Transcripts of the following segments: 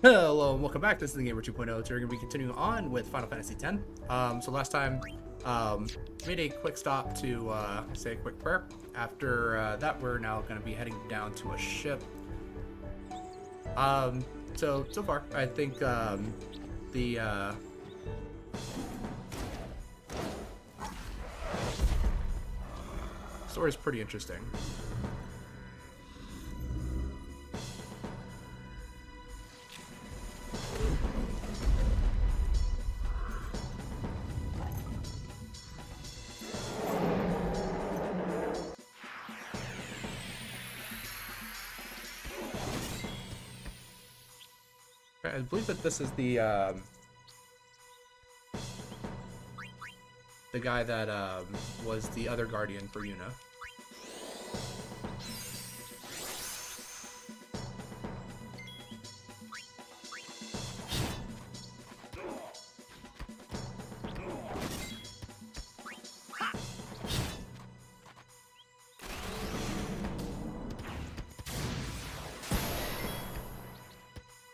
Hello and welcome back. This is the Gamer 2.0. So we're going to be continuing on with Final Fantasy X. So last time, made a quick stop to say a quick prayer. After that, we're now going to be heading down to a ship. So far, I think the story is pretty interesting. I believe that this is the guy that was the other guardian for Yuna.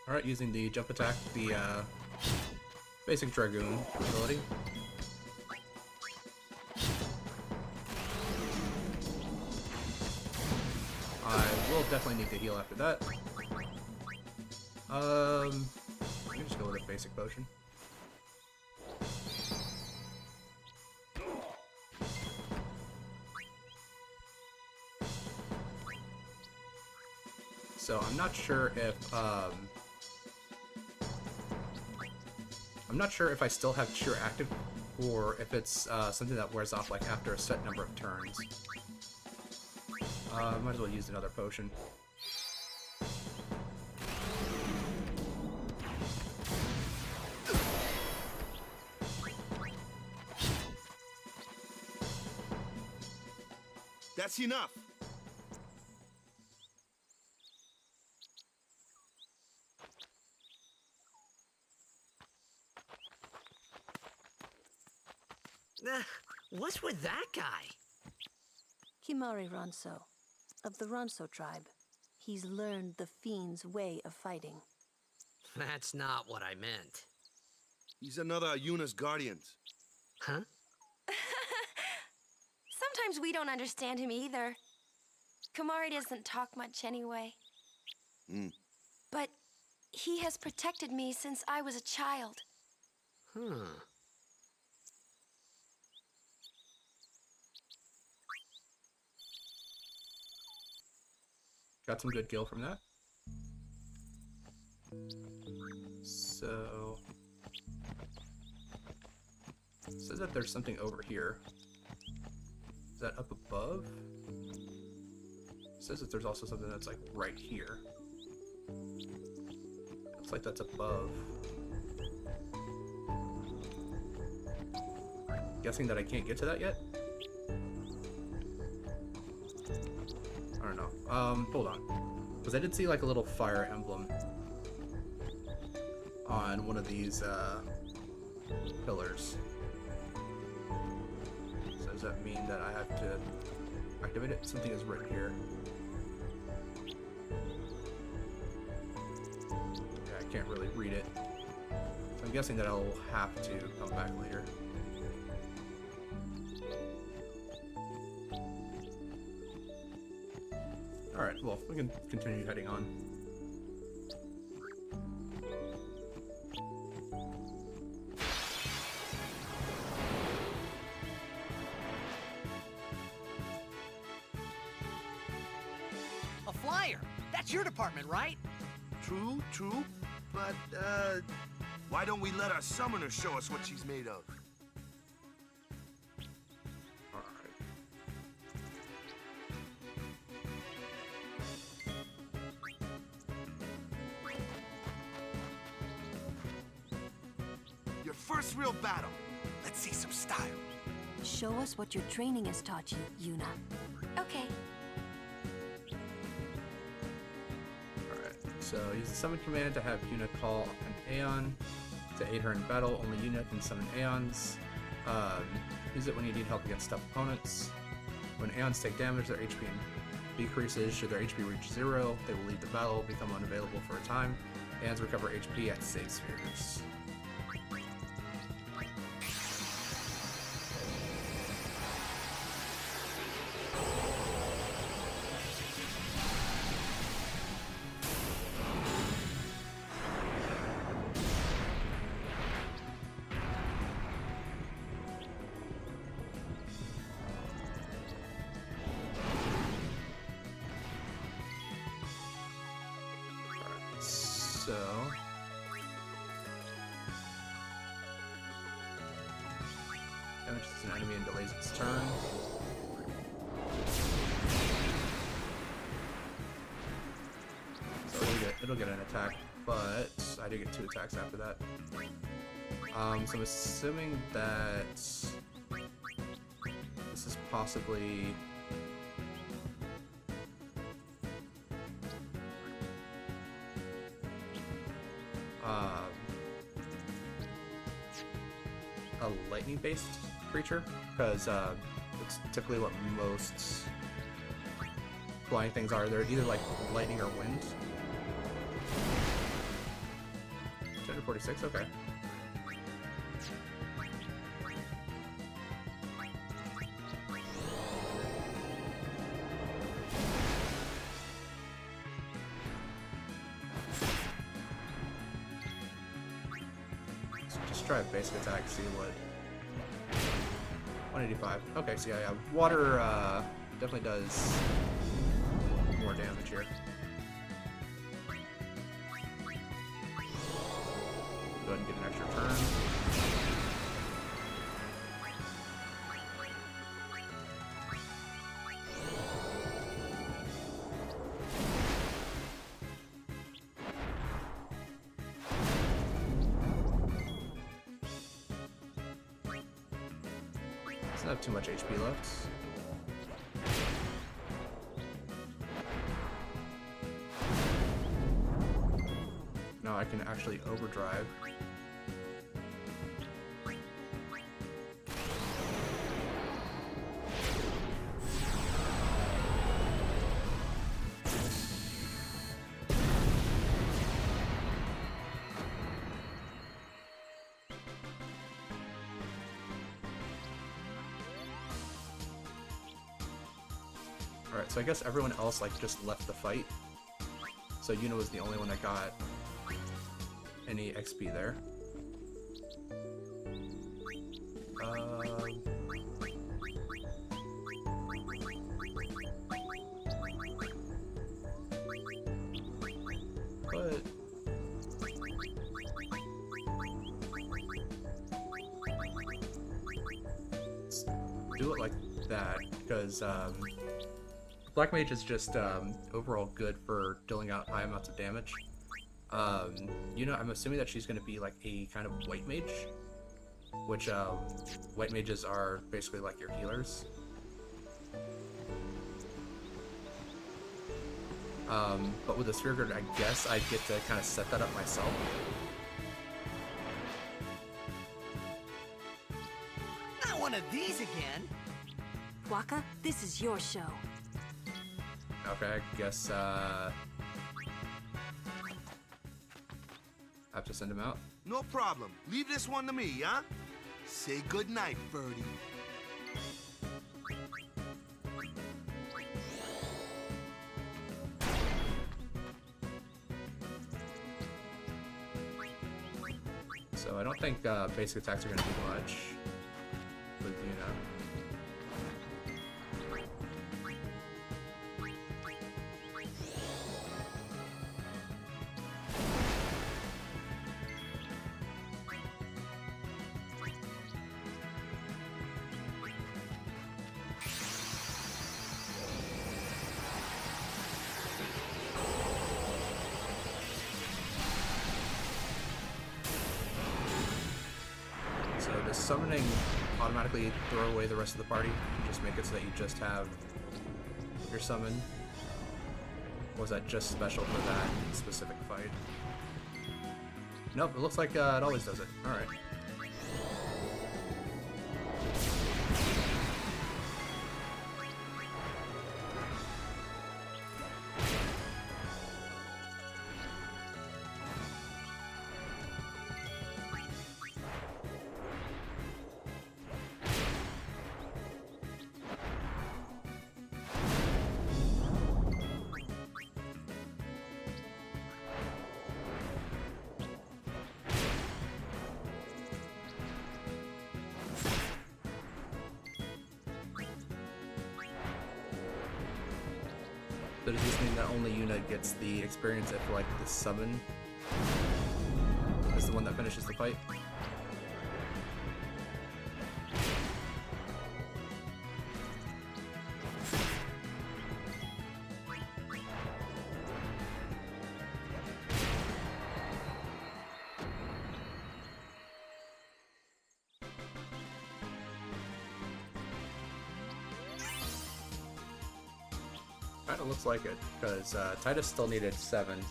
Alright, using the jump attack, the basic Dragoon ability. I will definitely need to heal after that. Let me just go with a basic potion. So I'm not sure if I still have Cheer active, or if it's something that wears off like after a set number of turns. Might as well use another potion. That's enough. What's with that guy? Kimari Ronso, of the Ronso tribe. He's learned the Fiend's way of fighting. That's not what I meant. He's another Yuna's guardians. Huh? Sometimes we don't understand him either. Kimari doesn't talk much anyway. But he has protected me since I was a child. Huh. Got some good gil from that. So it says that there's something over here. Is that up above? It says that there's also something that's like right here. Looks like that's above. Guessing that I can't get to that yet? I don't know. Hold on. Because I did see like a little fire emblem on one of these pillars. So does that mean that I have to activate it? Something is right here. Yeah, I can't really read it. So I'm guessing that I'll have to come back later. Alright, well, we can continue heading on. A flyer! That's your department, right? True, but, why don't we let our summoner show us what she's made of? Alright. Your first real battle. Let's see some style. Show us what your training has taught you, Yuna. Okay. Alright, so use the summon command to have Yuna call an Aeon to aid her in battle. Only Yuna can summon Aeons. Use it when you need help against tough opponents. When Aeons take damage, their HP decreases. Should their HP reach 0, they will leave the battle, become unavailable for a time. And recover HP at save spheres. So damages an enemy and delays its turn. So it'll get an attack, but I do get 2 attacks after that. So I'm assuming that this is possibly a lightning-based creature, because it's typically what most flying things are. They're either like lightning or wind. 246, okay. Just try a basic attack, see what. 185. Okay, so yeah, water definitely does more damage here. Go ahead and get an extra turn. Doesn't have too much HP left. Now I can actually overdrive. Alright, so I guess everyone else like just left the fight. So Yuna was the only one that got any XP there. But let's do it like that, because Black Mage is just overall good for dealing out high amounts of damage. You know, I'm assuming that she's going to be like a kind of white mage, which white mages are basically like your healers. But with the Sphere Grid, I guess I get to kind of set that up myself. Not one of these again. Waka, this is your show. Okay, I guess I have to send him out. No problem. Leave this one to me, huh? Say goodnight, Birdie. So I don't think basic attacks are going to do much with Yuna. So does summoning automatically throw away the rest of the party? Just make it so that you just have your summon? Or was that just special for that specific fight? Nope, it looks like it always does it. Alright. So does this mean that only Yuna gets the experience if, like, the summon is the one that finishes the fight? Kinda looks like it, because Titus still needed 7.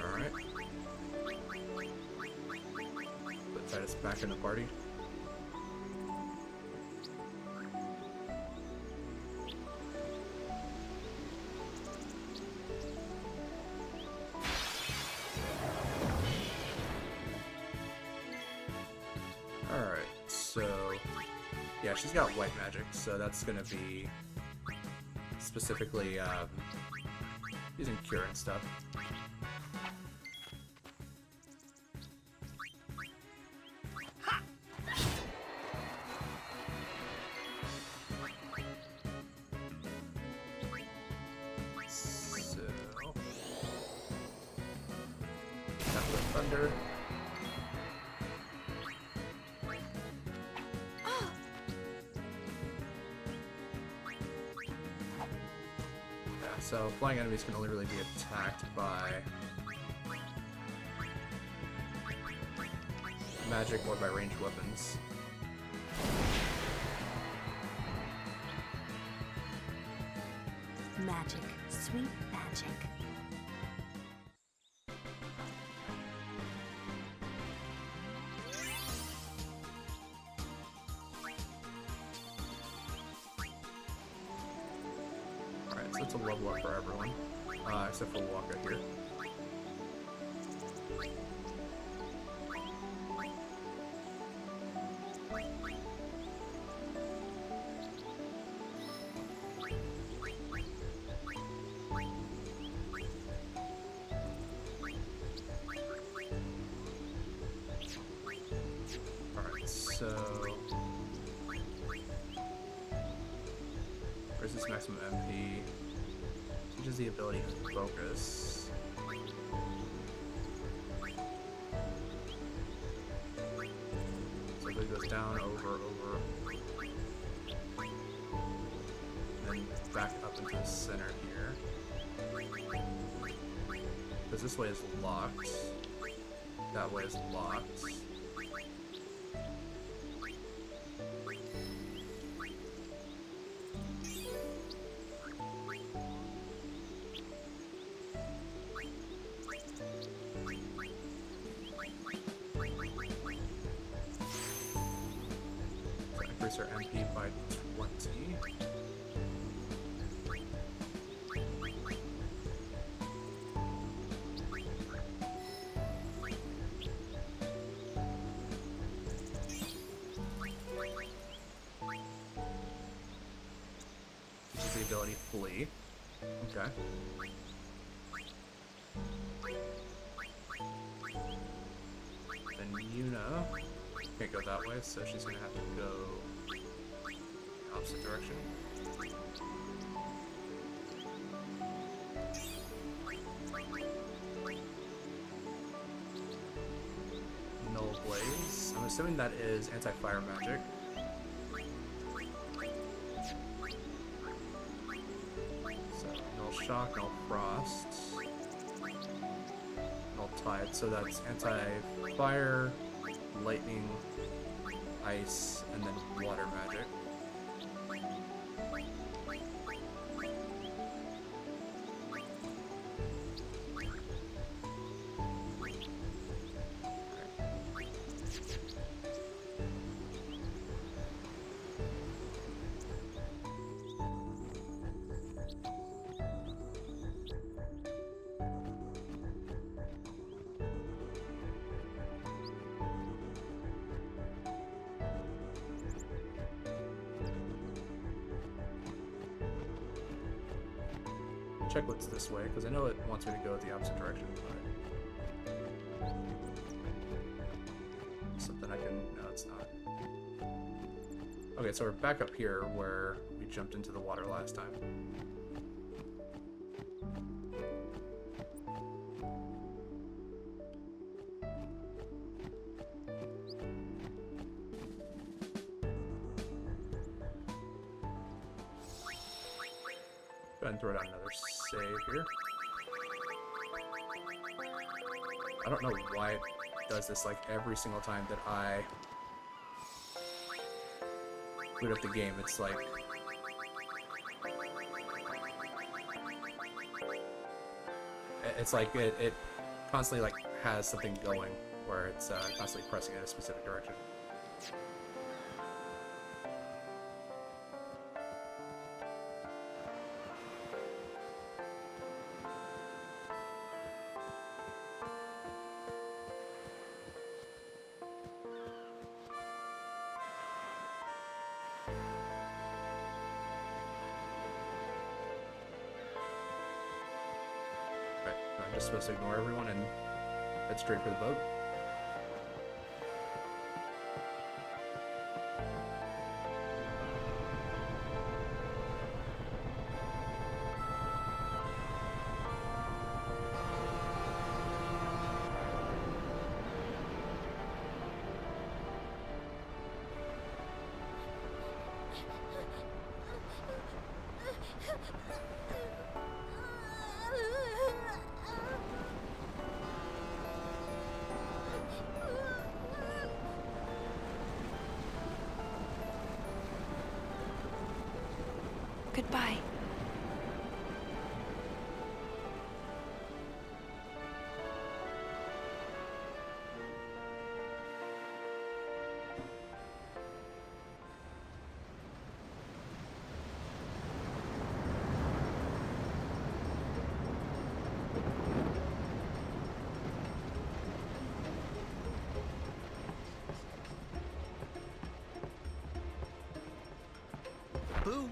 Alright. Put Titus back in the party. Alright, so yeah, she's got white magic, so that's gonna be specifically using cure and stuff. So that with thunder. So flying enemies can only really be attacked by magic or by ranged weapons. Magic. Sweet magic. Alright, so it's a level up for everyone, except for Waka here. Alright, so where's this maximum MP? Changes the ability to focus. So it goes down, over, and then back up into the center here. Because this way is locked. That way is locked. Increase our MP by 20. Which is the ability Flee. Okay. Then Yuna can't go that way, so she's gonna have to go opposite direction. Null Blaze. I'm assuming that is anti-fire magic. So Null Shock, Null Frost, Null Tide. So that's anti-fire, lightning, ice, and then water magic. Check what's this way, because I know it wants me to go the opposite direction, but something I can... no, it's not. Okay, so we're back up here where we jumped into the water last time. Go ahead and throw down another save here. I don't know why it does this like every single time that I boot up the game. It's like it constantly like has something going where it's constantly pressing in a specific direction. Right, I'm just supposed to ignore everyone and head straight for the boat. Goodbye. Boo.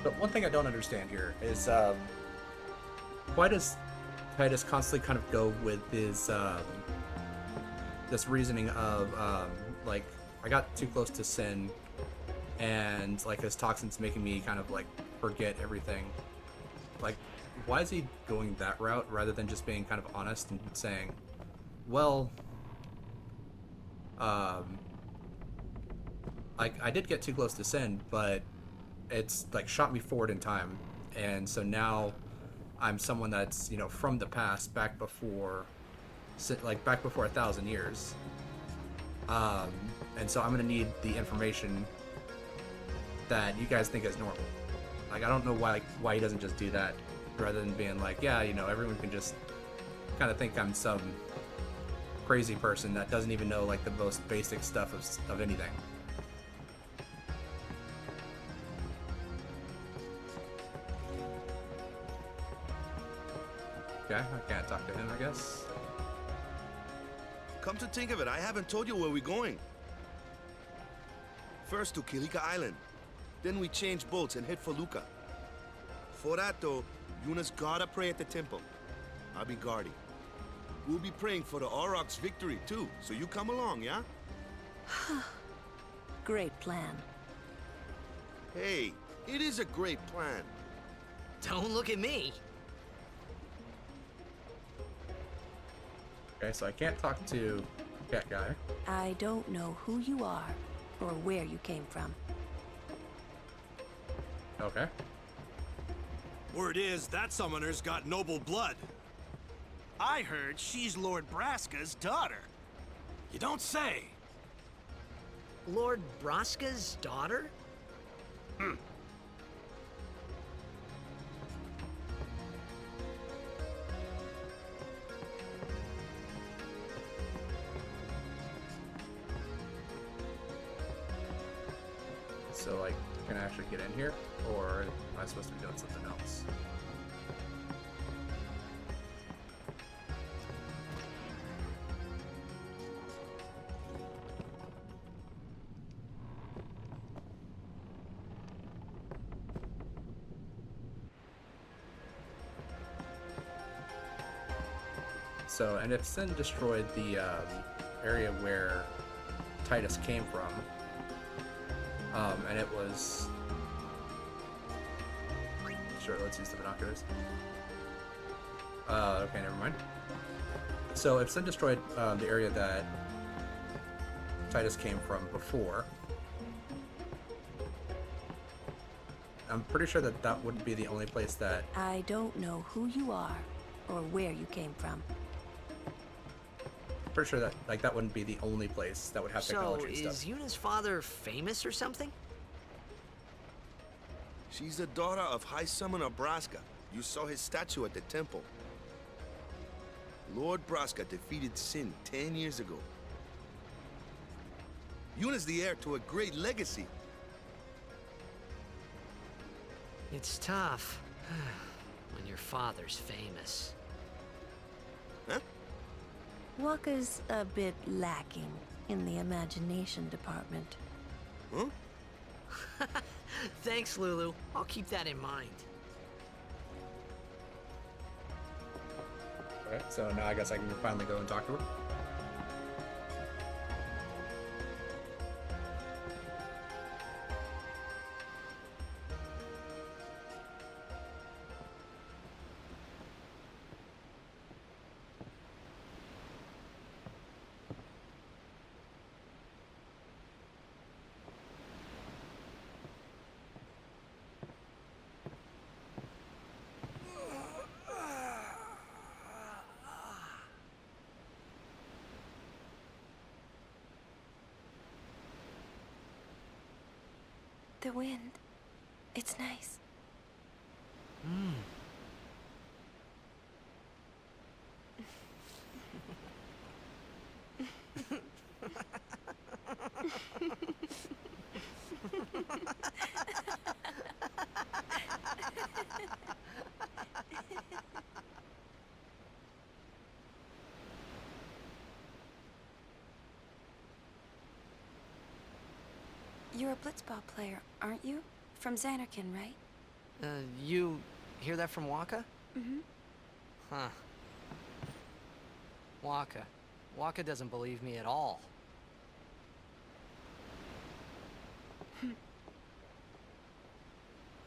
But one thing I don't understand here is why does Titus constantly kind of go with his this reasoning of like I got too close to sin and like his toxins making me kind of like forget everything. Like, why is he going that route rather than just being kind of honest and saying, well, like I did get too close to sin, but it's like shot me forward in time, and so now I'm someone that's, you know, from the past, back before 1,000 years, and so I'm gonna need the information that you guys think is normal. Like, I don't know why he doesn't just do that rather than being like, yeah, you know, everyone can just kind of think I'm some crazy person that doesn't even know like the most basic stuff of anything. Okay, I can't talk to him, I guess. Come to think of it, I haven't told you where we're going. First to Kilika Island. Then we change boats and head for Luca. For that though, Yuna's gotta pray at the temple. I'll be guarding. We'll be praying for the Aurochs' victory too, so you come along, yeah? Great plan. Hey, it is a great plan. Don't look at me. Okay, so I can't talk to Cat Guy. I don't know who you are or where you came from. Okay. Word is that summoner's got noble blood. I heard she's Lord Braska's daughter. You don't say. Lord Braska's daughter? So, like, can I actually get in here? Or am I supposed to be doing something else? So, and if Sin destroyed the area where Titus came from, and it was... Sure, let's use the binoculars. Okay, never mind. So, if Sin destroyed the area that Titus came from before, I'm pretty sure that that wouldn't be the only place that... I don't know who you are or where you came from. Pretty sure that, like, that wouldn't be the only place that would have So, technology and is stuff. Yuna's father famous or something? She's the daughter of High Summoner Braska. You saw his statue at the temple. Lord Braska defeated Sin 10 years ago. Yuna's the heir to a great legacy. It's tough when your father's famous. Huh? Waka's a bit lacking in the imagination department. Huh? Thanks, Lulu. I'll keep that in mind. Alright, so now I guess I can finally go and talk to her. The wind. It's nice. You're a blitzball player, aren't you? From Xanarkin, right? You hear that from Waka? Mm-hmm. Huh. Waka. Waka doesn't believe me at all.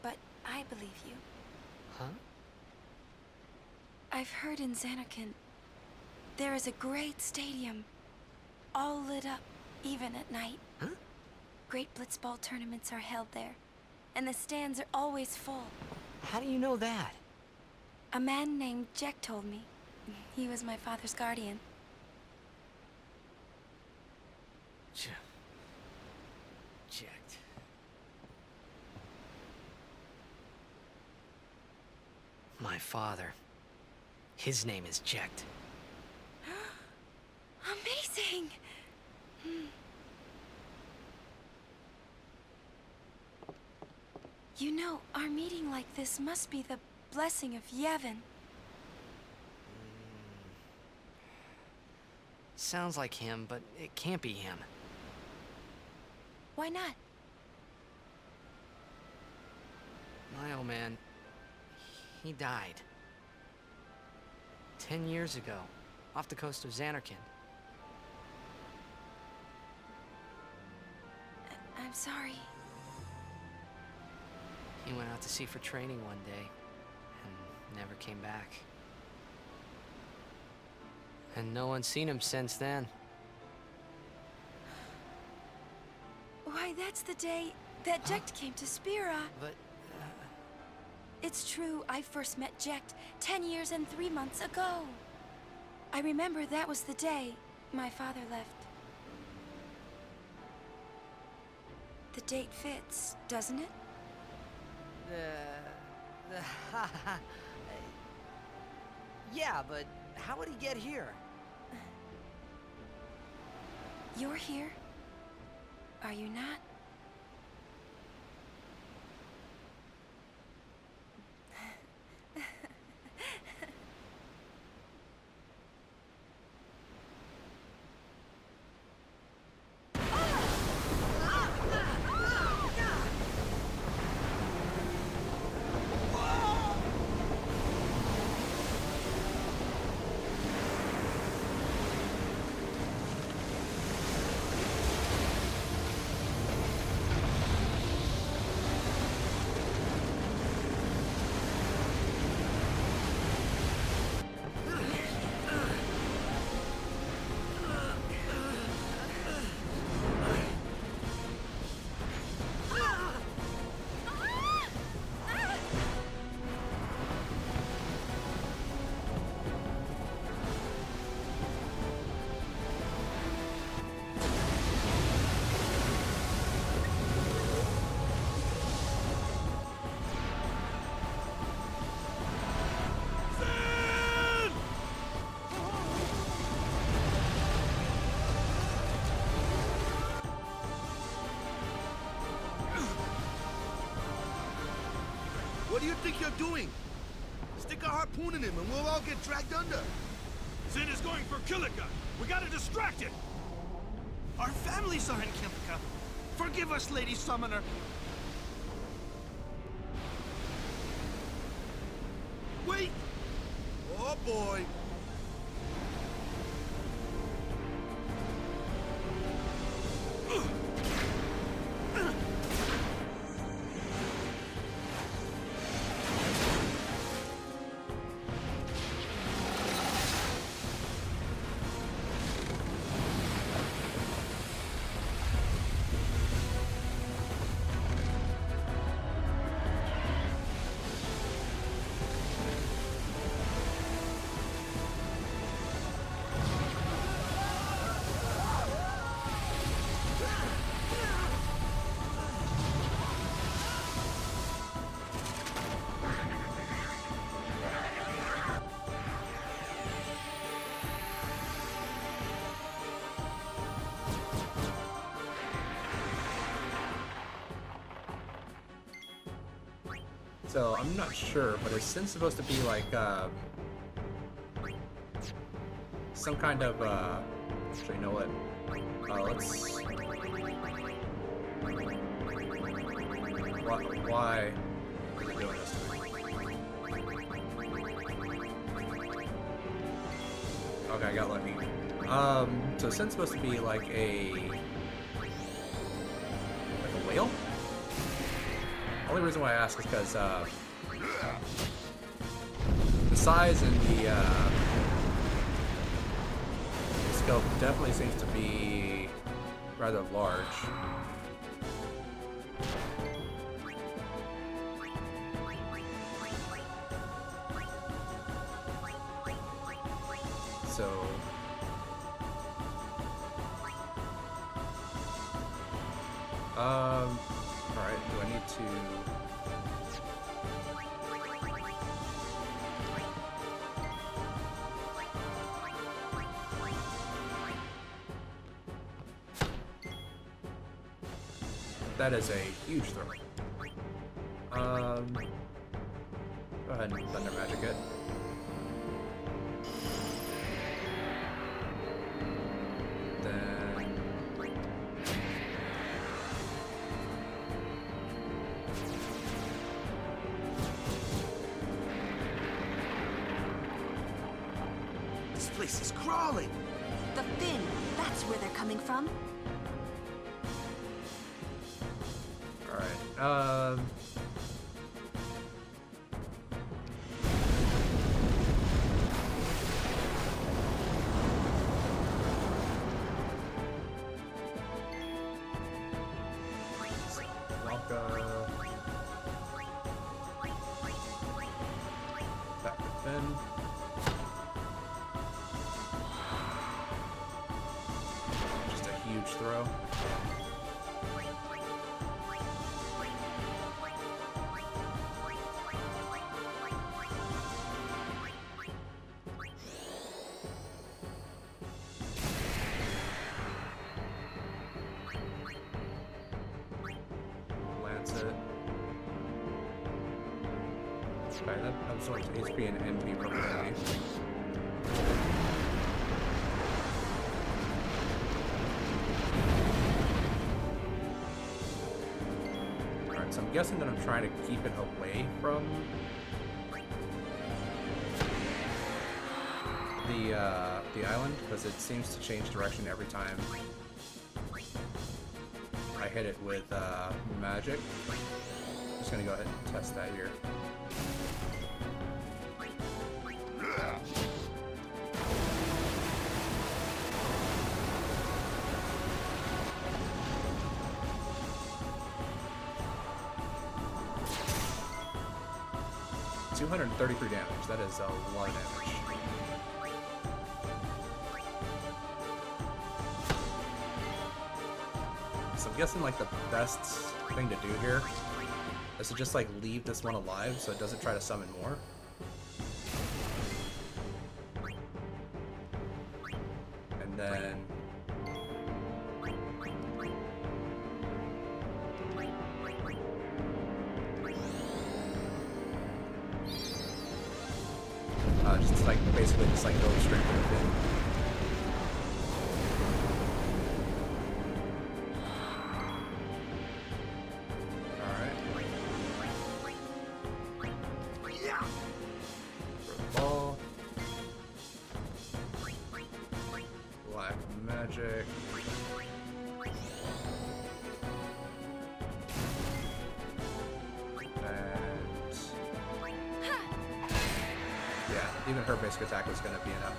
But I believe you. Huh? I've heard in Xanarkin, there is a great stadium, all lit up, even at night. Huh? Great blitzball tournaments are held there, and the stands are always full. How do you know that? A man named Jack told me. He was my father's guardian. Checked. My father. His name is Jecht. Amazing! You know, our meeting like this must be the blessing of Yevon. Sounds like him, but it can't be him. Why not? My old man, he died. 10 years ago, off the coast of Xanarkin. I'm sorry. He went out to sea for training one day, and never came back. And no one's seen him since then. Why, that's the day that Jecht came to Spira. But, It's true, I first met Jecht 10 years and 3 months ago. I remember that was the day my father left. The date fits, doesn't it? Yeah, but how would he get here? You're here? Are you not? What do you think you're doing? Stick a harpoon in him and we'll all get dragged under. Sin is going for Kilika. We gotta distract it. Our families are in Kilika. Forgive us, Lady Summoner. Wait! Oh boy! So I'm not sure, but is Sin supposed to be like some kind of actually, you know what? Let's why are we doing this? Okay, I got lucky. So Sin's supposed to be like a whale? Only reason why I ask is because the size and the scope definitely seems to be rather large. So alright, do I need to that is a huge throw. Go ahead and Thunder Magic it. Then This place is crawling. The fin, that's where they're coming from. alright. Blanca. in. Just a huge throw. Lance it. Okay, that absorbs HP and NP permanently. Alright, so I'm guessing that I'm trying to keep it away from the island, because it seems to change direction every time I hit it with magic. I'm just gonna go ahead and test that here. $233 damage. That is a lot of damage. So I'm guessing like the best thing to do here is to just like leave this one alive so it doesn't try to summon more. And then just like basically just like go straight to the fin. Magic. And yeah, even her basic attack was gonna be enough.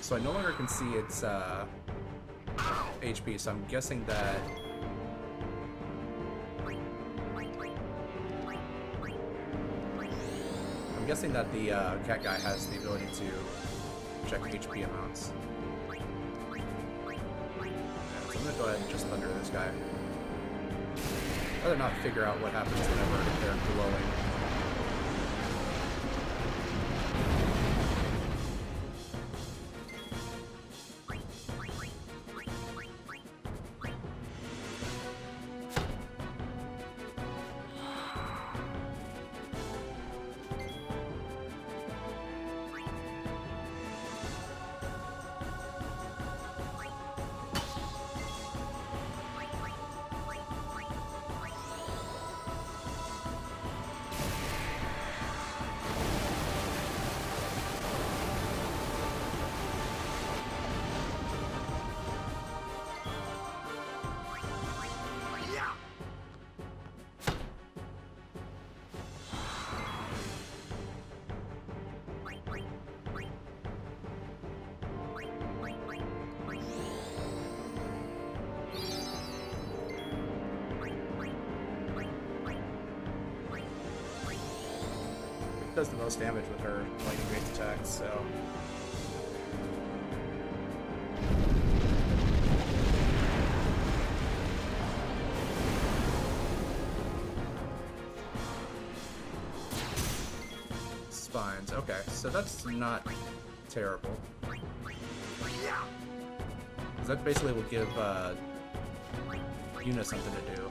So I no longer can see its HP, so I'm guessing that the cat guy has the ability to check HP amounts. Yeah, so I'm gonna go ahead and just thunder this guy. I'd rather not figure out what happens whenever they're glowing. Does the most damage with her lightning-based attacks, so spines. Okay, so that's not terrible. Because that basically will give Yuna something to do.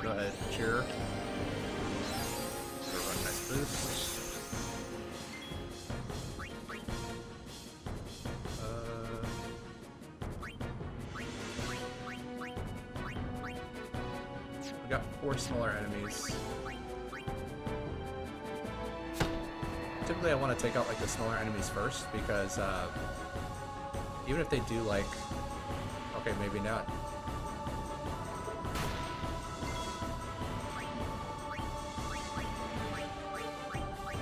Go ahead, cheer. Go run nice boost. We got 4 smaller enemies. Typically, I want to take out like the smaller enemies first because even if they do like, okay, maybe not.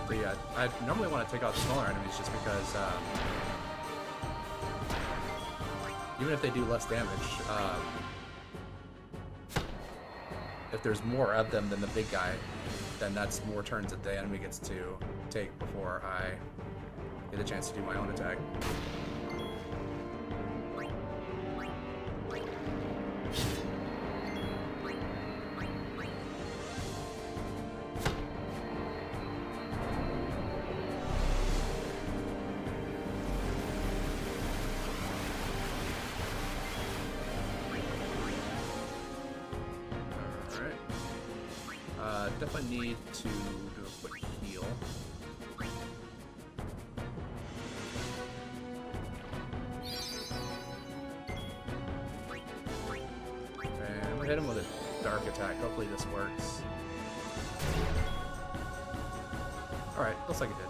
But yeah, I normally want to take out smaller enemies just because even if they do less damage, if there's more of them than the big guy, then that's more turns that the enemy gets to take before I get a chance to do my own attack. Definitely need to do a quick heal. And I'm gonna hit him with a dark attack. Hopefully this works. Alright, looks like it did.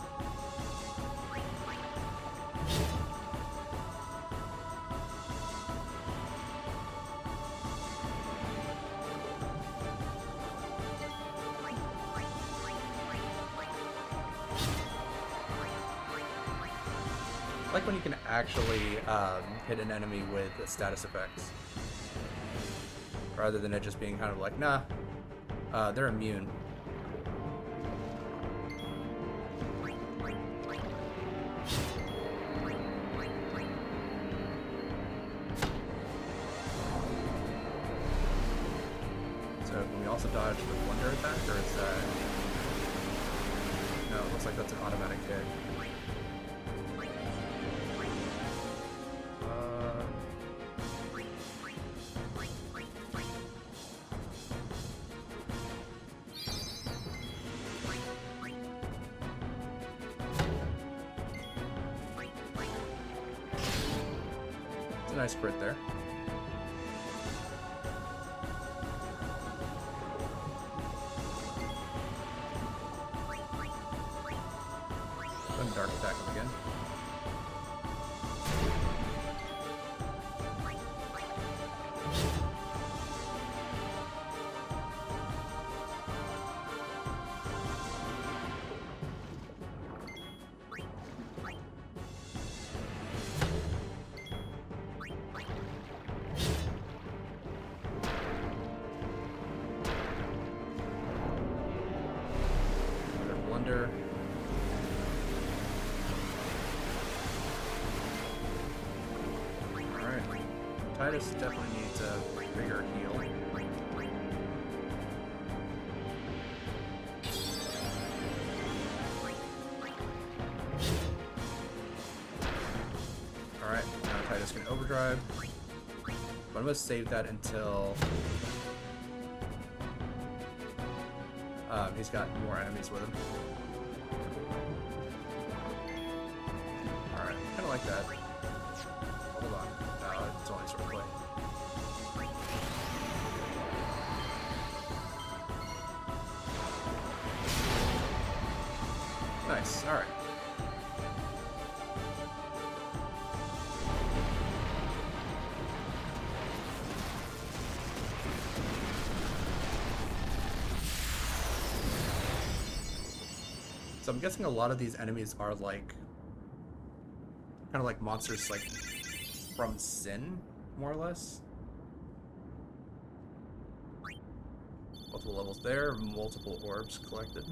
I like when you can actually hit an enemy with status effects, rather than it just being kind of like, nah, they're immune. So can we also dodge the Wonder attack, or is that... No, it looks like that's an automatic hit. Nice crit there. Then dark attack him again. Blunder. Alright. Tidus definitely needs a bigger heal. Alright, now Tidus can overdrive. But I'm gonna save that until he's got more enemies with him. Alright, kinda like that. Hold on. No, it's only sort of play. Nice, alright. So I'm guessing a lot of these enemies are like, kind of like monsters like from Sin, more or less. Multiple levels there, multiple orbs collected.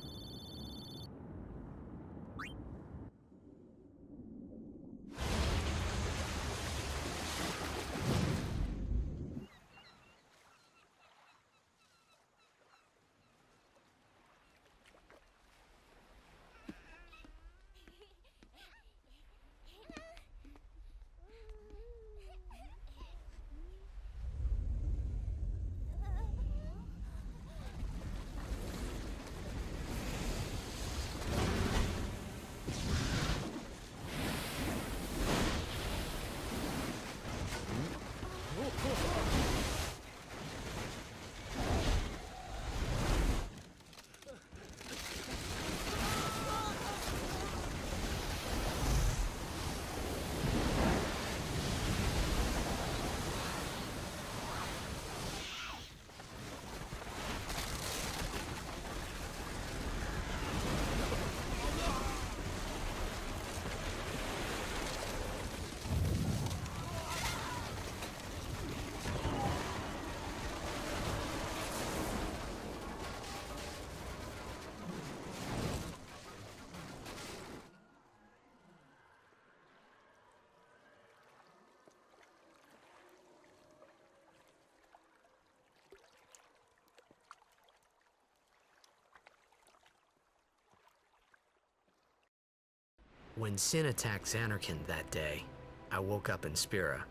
When Sin attacked Xanarkand that day, I woke up in Spira.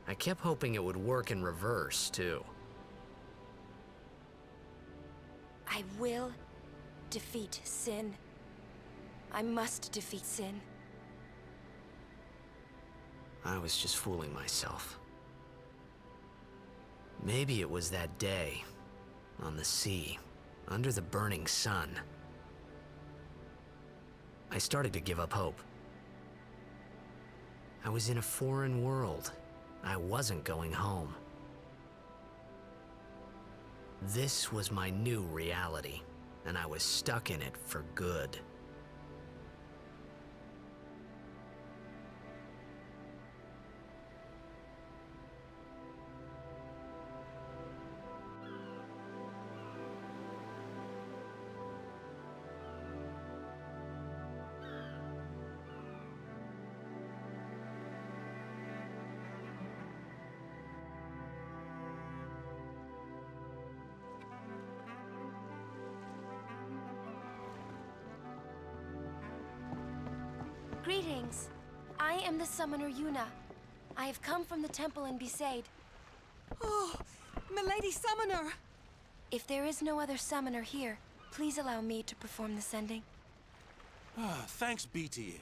I kept hoping it would work in reverse, too. I will defeat Sin. I must defeat Sin. I was just fooling myself. Maybe it was that day, on the sea, under the burning sun. I started to give up hope. I was in a foreign world. I wasn't going home. This was my new reality, and I was stuck in it for good. Greetings. I am the summoner Yuna. I have come from the temple in Besaid. Oh, Milady Summoner! If there is no other summoner here, please allow me to perform the sending. Thanks, BTA.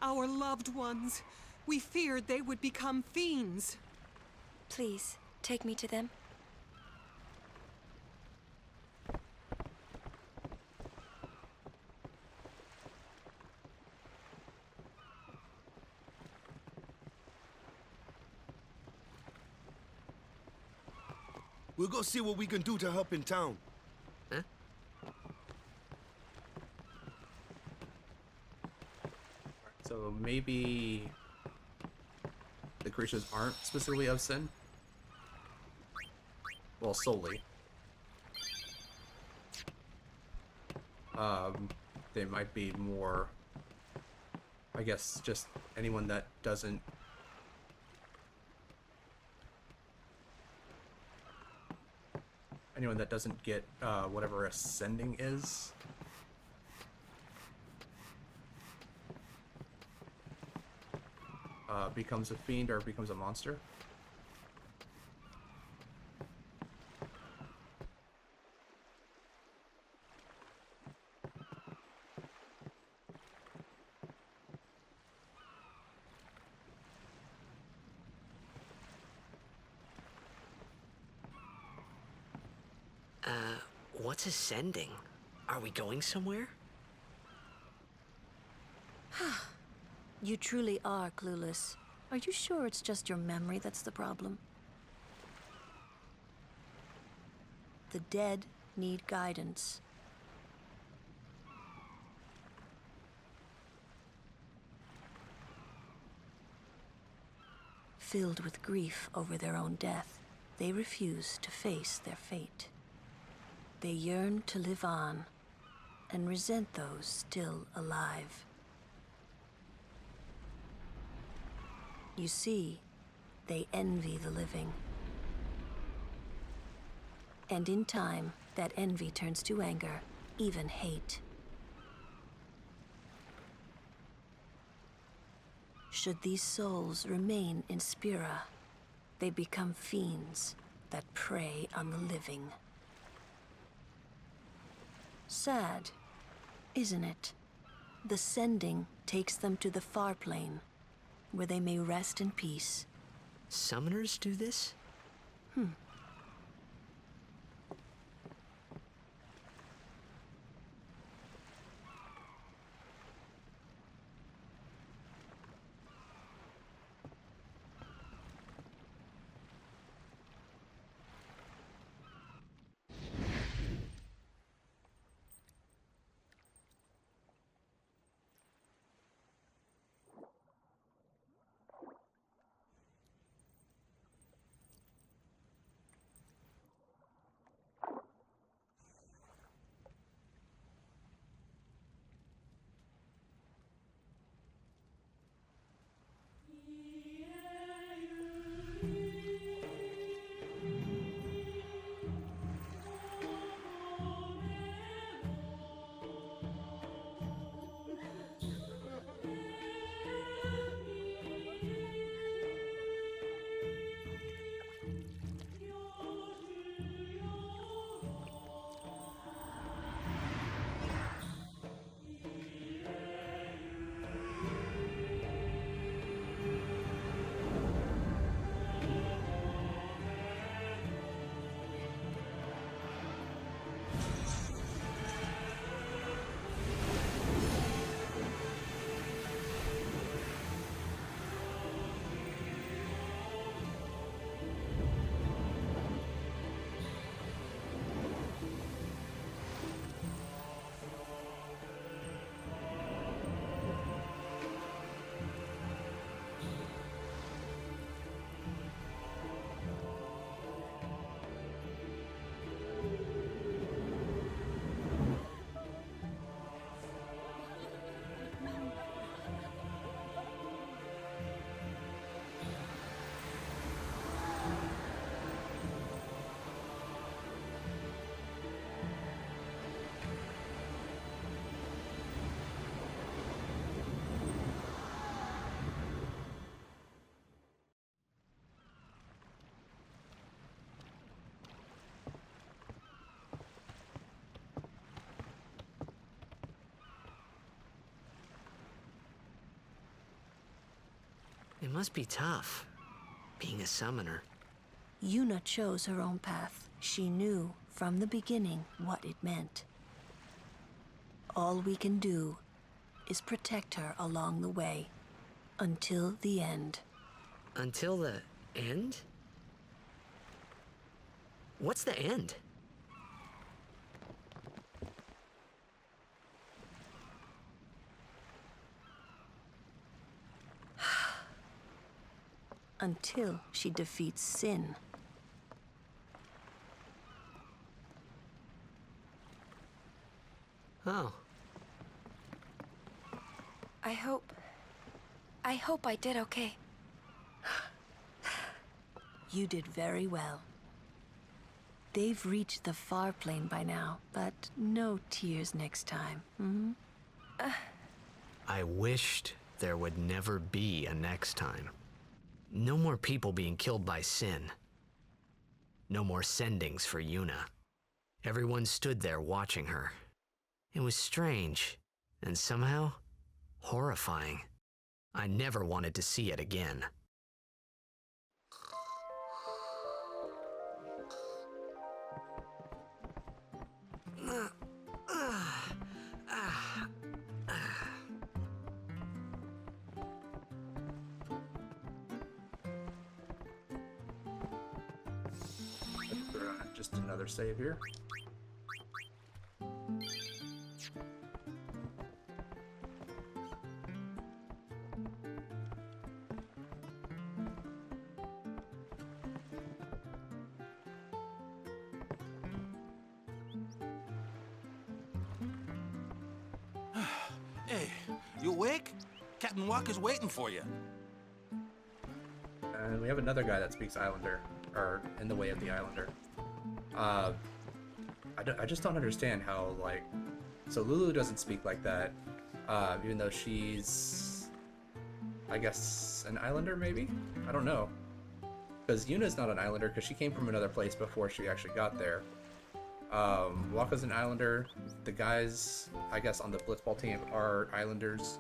Our loved ones. We feared they would become fiends. Please, take me to them. We'll go see what we can do to help in town. Huh? So maybe the creatures aren't specifically of Sin? Well, solely. They might be more, I guess, just anyone that doesn't get whatever ascending is. Becomes a fiend or becomes a monster. What's ascending? Are we going somewhere? You truly are clueless. Are you sure it's just your memory that's the problem? The dead need guidance. Filled with grief over their own death, they refuse to face their fate. They yearn to live on and resent those still alive. You see, they envy the living. And in time, that envy turns to anger, even hate. Should these souls remain in Spira, they become fiends that prey on the living. Sad, isn't it? The sending takes them to the far plane, where they may rest in peace, Summoners do this? It must be tough, being a summoner. Yuna chose her own path. She knew from the beginning what it meant. All we can do is protect her along the way, until the end. Until the end? What's the end? Until she defeats sin. Oh. I hope I did okay. You did very well. They've reached the far plane by now, but no tears next time. I wished there would never be a next time. No more people being killed by sin. No more sendings for Yuna. Everyone stood there watching her. It was strange, and somehow horrifying. I never wanted to see it again. Just another save here. Hey, you awake? Captain Walker's waiting for you. And we have another guy that speaks Islander, or in the way of the Islander. I just don't understand how, like, so Lulu doesn't speak like that, even though she's, I guess, an Islander, maybe? I don't know. Because Yuna's not an Islander, because she came from another place before she actually got there. Wakka's an Islander. The guys, I guess, on the Blitzball team are Islanders.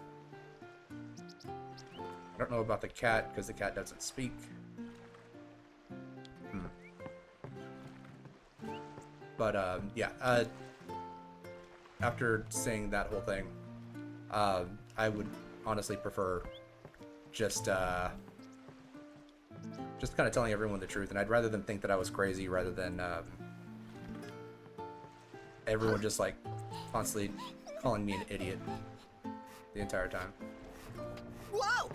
I don't know about the cat, because the cat doesn't speak. But yeah, after saying that whole thing, I would honestly prefer just kind of telling everyone the truth, and I'd rather them think that I was crazy rather than everyone just like constantly calling me an idiot the entire time. Whoa!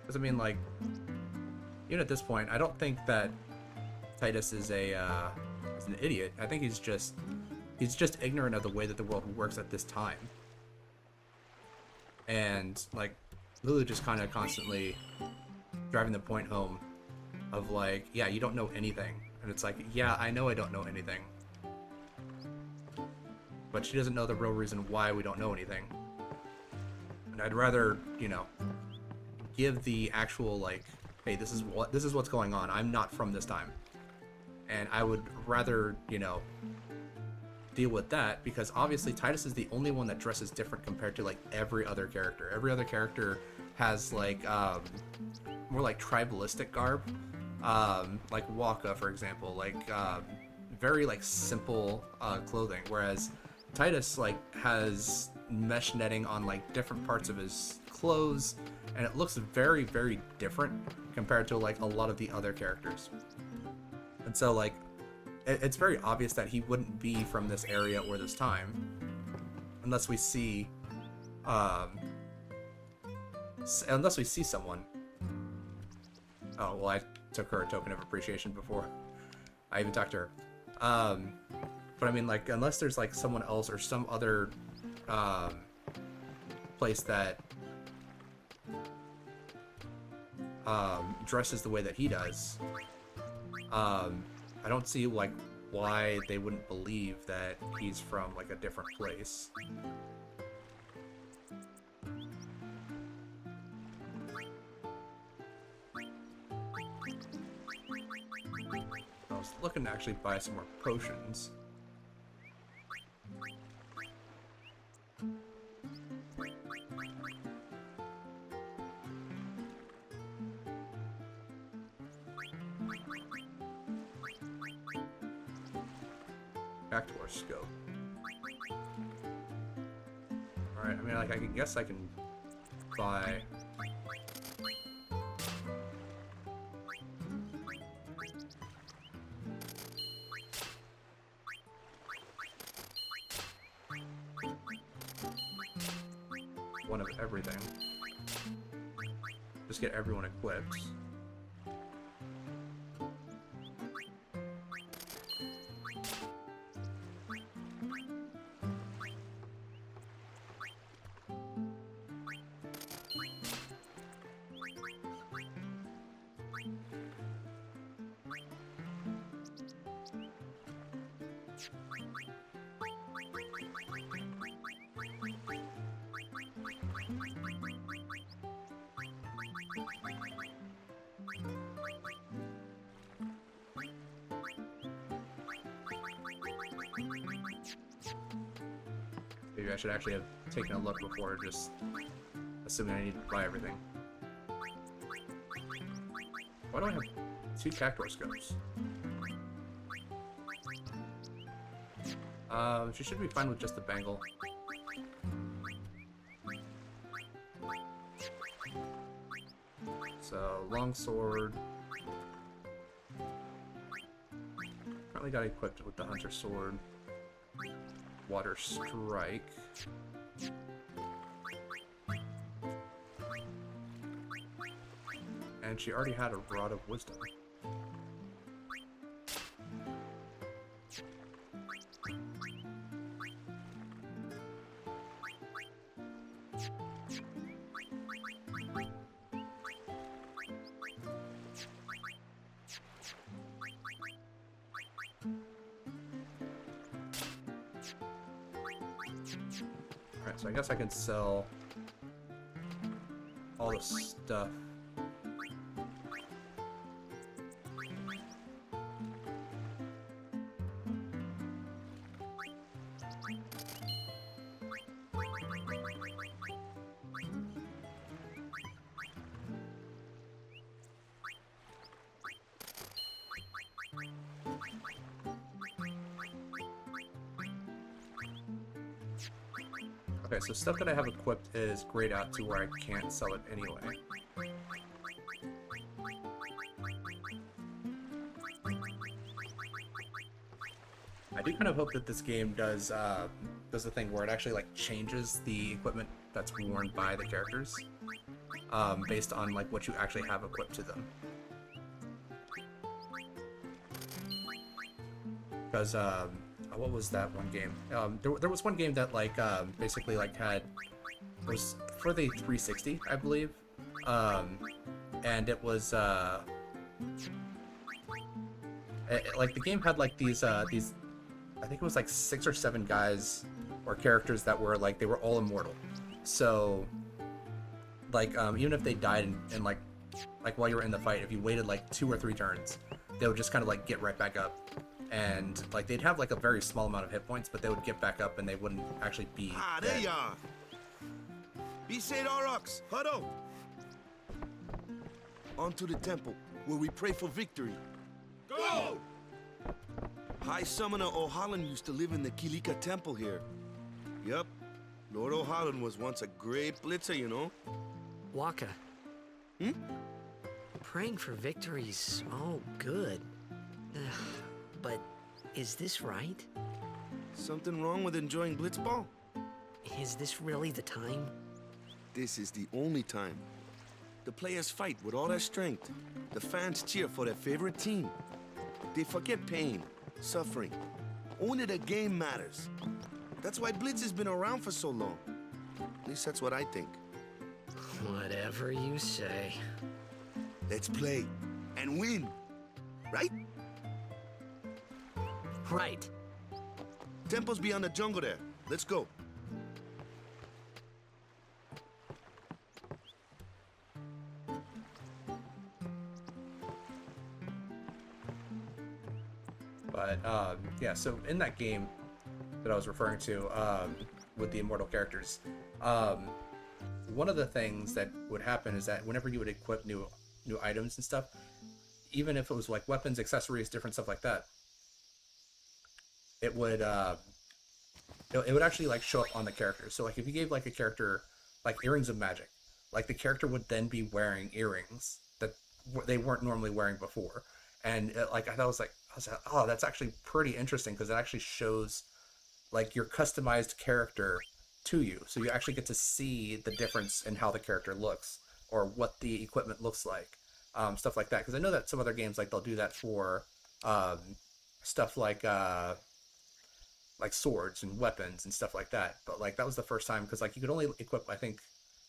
Because I mean, like, even at this point, I don't think that Titus is is an idiot. I think he's just ignorant of the way that the world works at this time. And like, Lulu just kind of constantly driving the point home of like, yeah, you don't know anything. And it's like, yeah, I know I don't know anything. But she doesn't know the real reason why we don't know anything. And I'd rather, you know, give the actual like, hey, this is what's going on. I'm not from this time. And I would rather, you know, deal with that, because obviously Titus is the only one that dresses different compared to like every other character. Every other character has like more like tribalistic garb, like Waka, for example, like very like simple clothing, whereas Titus like has mesh netting on like different parts of his clothes, and it looks very, very different compared to like a lot of the other characters. And so like it's very obvious that he wouldn't be from this area or this time unless we see someone. Oh, well, I took her a token of appreciation before I even talked to her. But I mean, like, unless there's like someone else or some other place that dresses the way that he does, I don't see like why they wouldn't believe that he's from like a different place. I was looking to actually buy some more potions. Back to our scope. Alright, I mean, like, I guess I can buy... one of everything. Just get everyone equipped. Maybe I should actually have taken a look before just assuming I need to buy everything. Why do I have 2 Cactuar scopes? She should be fine with just the bangle. So, longsword. Currently got equipped with the hunter sword. Water strike. And she already had a rod of wisdom. Alright, so I guess I can sell all the stuff. Okay, so stuff that I have equipped is grayed out to where I can't sell it anyway. I do kind of hope that this game does the thing where it actually like changes the equipment that's worn by the characters based on like what you actually have equipped to them. Because what was that one game? There was one game that like basically like had, it was for the 360, I believe, and it was like the game had like these I think it was like 6 or 7 guys or characters that were like, they were all immortal. So like even if they died in like while you were in the fight, if you waited like 2 or 3 turns, they would just kind of like get right back up. And like they'd have like a very small amount of hit points, but they would get back up and they wouldn't actually be there dead. you are. Besaid Aurochs, huddle! On to the temple, where we pray for victory. Go! High Summoner O'Halloran used to live in the Kilika Temple here. Yup, Lord O'Halloran was once a great blitzer, you know? Waka. Praying for victory's all good. But is this right? Something wrong with enjoying blitzball? Is this really the time? This is the only time. The players fight with all their strength. The fans cheer for their favorite team. They forget pain, suffering. Only the game matters. That's why Blitz has been around for so long. At least that's what I think. Whatever you say. Let's play and win, right? Right. Temple's beyond the jungle there. Let's go. But yeah, so in that game that I was referring to with the immortal characters, one of the things that would happen is that whenever you would equip new items and stuff, even if it was like weapons, accessories, different stuff like that, it would actually like show up on the character. So like if you gave like a character like earrings of magic, like the character would then be wearing earrings that they weren't normally wearing before. And like I was like, oh, that's actually pretty interesting because it actually shows like your customized character to you. So you actually get to see the difference in how the character looks or what the equipment looks like, stuff like that. Because I know that some other games like they'll do that for stuff like swords and weapons and stuff like that. But like that was the first time because like you could only equip I think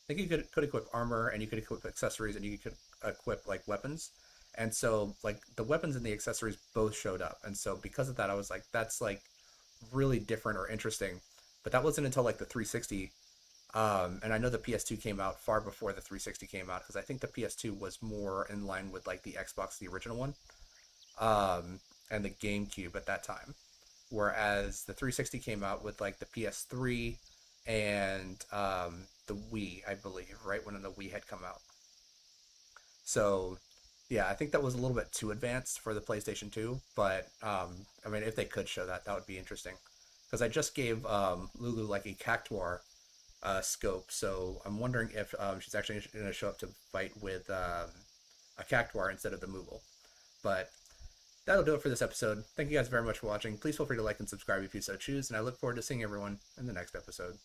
you could equip armor and you could equip accessories and you could equip like weapons. And so like the weapons and the accessories both showed up. And so because of that, I was like, that's like really different or interesting. But that wasn't until like the 360. And I know the PS2 came out far before the 360 came out because I think the PS2 was more in line with like the Xbox, the original one, and the GameCube at that time. Whereas the 360 came out with like the PS3 and the Wii, I believe, right when the Wii had come out. So yeah, I think that was a little bit too advanced for the PlayStation 2, but I mean, if they could show that, that would be interesting. Because I just gave Lulu like a Cactuar scope, so I'm wondering if she's actually going to show up to fight with a Cactuar instead of the Moogle. But that'll do it for this episode. Thank you guys very much for watching. Please feel free to like and subscribe if you so choose, and I look forward to seeing everyone in the next episode.